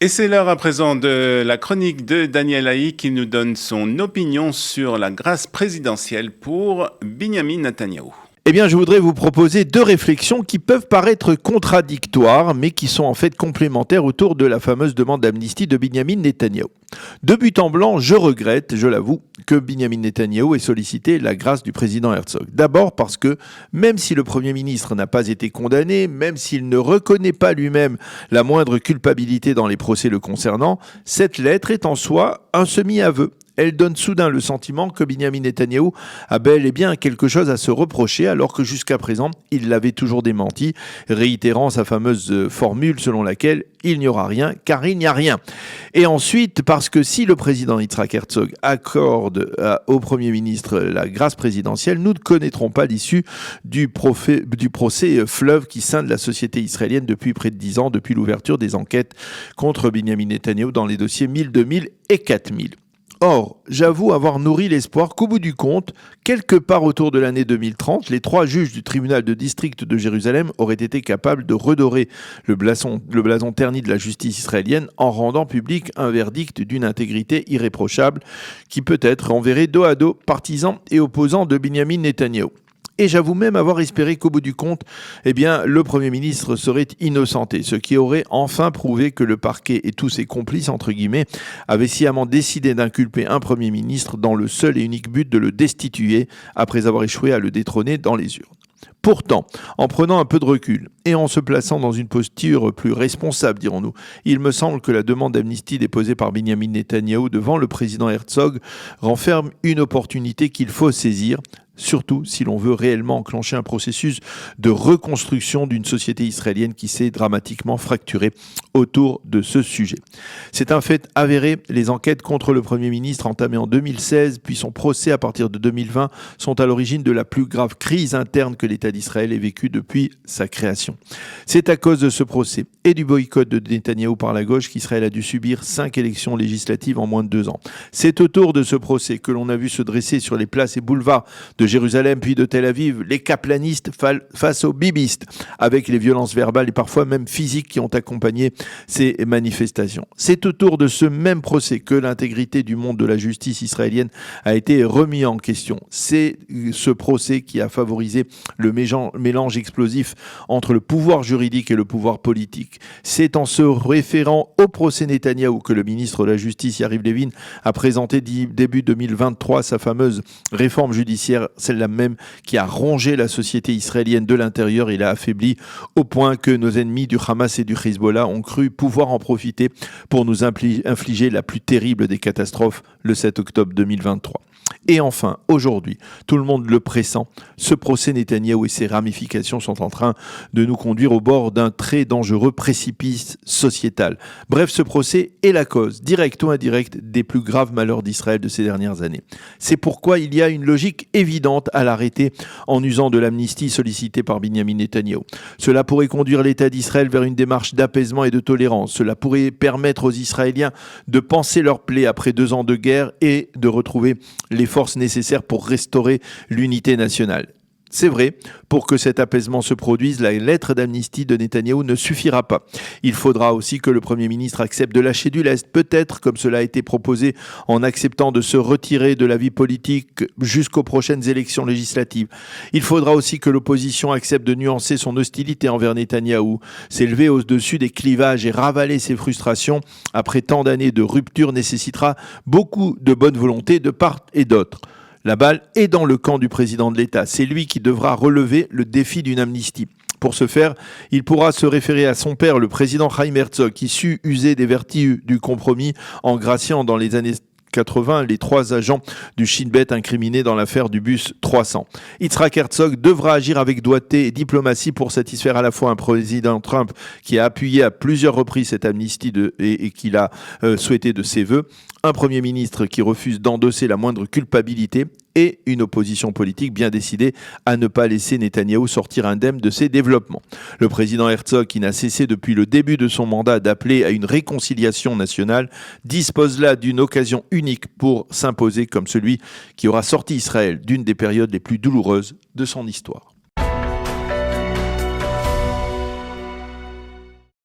Et c'est l'heure à présent de la chronique de Daniel Haï qui nous donne son opinion sur la grâce présidentielle pour Benyamin Netanyahou. Eh bien, je voudrais vous proposer deux réflexions qui peuvent paraître contradictoires, mais qui sont en fait complémentaires autour de la fameuse demande d'amnistie de Benyamin Netanyahou. De but en blanc, je regrette, je l'avoue, que Benyamin Netanyahou ait sollicité la grâce du président Herzog. D'abord parce que, même si le Premier ministre n'a pas été condamné, même s'il ne reconnaît pas lui-même la moindre culpabilité dans les procès le concernant, cette lettre est en soi un semi-aveu. Elle donne soudain le sentiment que Benyamin Netanyahou a bel et bien quelque chose à se reprocher, alors que jusqu'à présent, il l'avait toujours démenti, réitérant sa fameuse formule selon laquelle il n'y aura rien, car il n'y a rien. Et ensuite, parce que si le président Yitzhak Herzog accorde au Premier ministre la grâce présidentielle, nous ne connaîtrons pas l'issue du procès fleuve qui scinde la société israélienne depuis près de 10 ans, depuis l'ouverture des enquêtes contre Benyamin Netanyahou dans les dossiers 1000, 2000 et 4000. Or, j'avoue avoir nourri l'espoir qu'au bout du compte, quelque part autour de l'année 2030, les 3 juges du tribunal de district de Jérusalem auraient été capables de redorer le blason terni de la justice israélienne en rendant public un verdict d'une intégrité irréprochable qui peut-être enverrait dos à dos partisans et opposants de Benyamin Netanyahou. Et j'avoue même avoir espéré qu'au bout du compte, le Premier ministre serait innocenté, ce qui aurait enfin prouvé que le parquet et tous ses complices, entre guillemets, avaient sciemment décidé d'inculper un Premier ministre dans le seul et unique but de le destituer après avoir échoué à le détrôner dans les urnes. Pourtant, en prenant un peu de recul et en se plaçant dans une posture plus responsable, dirons-nous, il me semble que la demande d'amnistie déposée par Benyamin Netanyahou devant le président Herzog renferme une opportunité qu'il faut saisir, surtout si l'on veut réellement enclencher un processus de reconstruction d'une société israélienne qui s'est dramatiquement fracturée autour de ce sujet. C'est un fait avéré, les enquêtes contre le Premier ministre entamées en 2016, puis son procès à partir de 2020, sont à l'origine de la plus grave crise interne que l'État d'Israël ait vécue depuis sa création. C'est à cause de ce procès et du boycott de Netanyahou par la gauche qu'Israël a dû subir 5 élections législatives en moins de 2 ans. C'est autour de ce procès que l'on a vu se dresser sur les places et boulevards de Jérusalem puis de Tel Aviv, les kaplanistes face aux bibistes, avec les violences verbales et parfois même physiques qui ont accompagné ces manifestations. C'est autour de ce même procès que l'intégrité du monde de la justice israélienne a été remis en question. C'est ce procès qui a favorisé le mélange explosif entre le pouvoir juridique et le pouvoir politique. C'est en se référant au procès Netanyahou que le ministre de la Justice, Yariv Levin, a présenté début 2023 sa fameuse réforme judiciaire, celle-là même qui a rongé la société israélienne de l'intérieur et l'a affaiblie au point que nos ennemis du Hamas et du Hezbollah ont cru pouvoir en profiter pour nous infliger la plus terrible des catastrophes le 7 octobre 2023. Et enfin, aujourd'hui, tout le monde le pressent, ce procès Netanyahou et ses ramifications sont en train de nous conduire au bord d'un très dangereux précipice sociétal. Bref, ce procès est la cause, directe ou indirecte, des plus graves malheurs d'Israël de ces dernières années. C'est pourquoi il y a une logique évidente à l'arrêter en usant de l'amnistie sollicitée par Benyamin Netanyahou. Cela pourrait conduire l'État d'Israël vers une démarche d'apaisement et de tolérance. Cela pourrait permettre aux Israéliens de panser leur plaie après 2 ans de guerre et de retrouver les forces nécessaires pour restaurer l'unité nationale. C'est vrai, pour que cet apaisement se produise, la lettre d'amnistie de Netanyahou ne suffira pas. Il faudra aussi que le Premier ministre accepte de lâcher du lest, peut-être comme cela a été proposé en acceptant de se retirer de la vie politique jusqu'aux prochaines élections législatives. Il faudra aussi que l'opposition accepte de nuancer son hostilité envers Netanyahou, s'élever au-dessus des clivages et ravaler ses frustrations après tant d'années de rupture nécessitera beaucoup de bonne volonté de part et d'autre. La balle est dans le camp du président de l'État. C'est lui qui devra relever le défi d'une amnistie. Pour ce faire, il pourra se référer à son père, le président Chaim Herzog, qui sut user des vertus du compromis en graciant dans les années 80 les 3 agents du Shin Bet incriminés dans l'affaire du bus 300. Yitzhak Herzog devra agir avec doigté et diplomatie pour satisfaire à la fois un président Trump qui a appuyé à plusieurs reprises cette amnistie et qu'il a souhaité de ses voeux, un Premier ministre qui refuse d'endosser la moindre culpabilité et une opposition politique bien décidée à ne pas laisser Netanyahou sortir indemne de ses développements. Le président Herzog, qui n'a cessé depuis le début de son mandat d'appeler à une réconciliation nationale, dispose là d'une occasion unique pour s'imposer comme celui qui aura sorti Israël d'une des périodes les plus douloureuses de son histoire.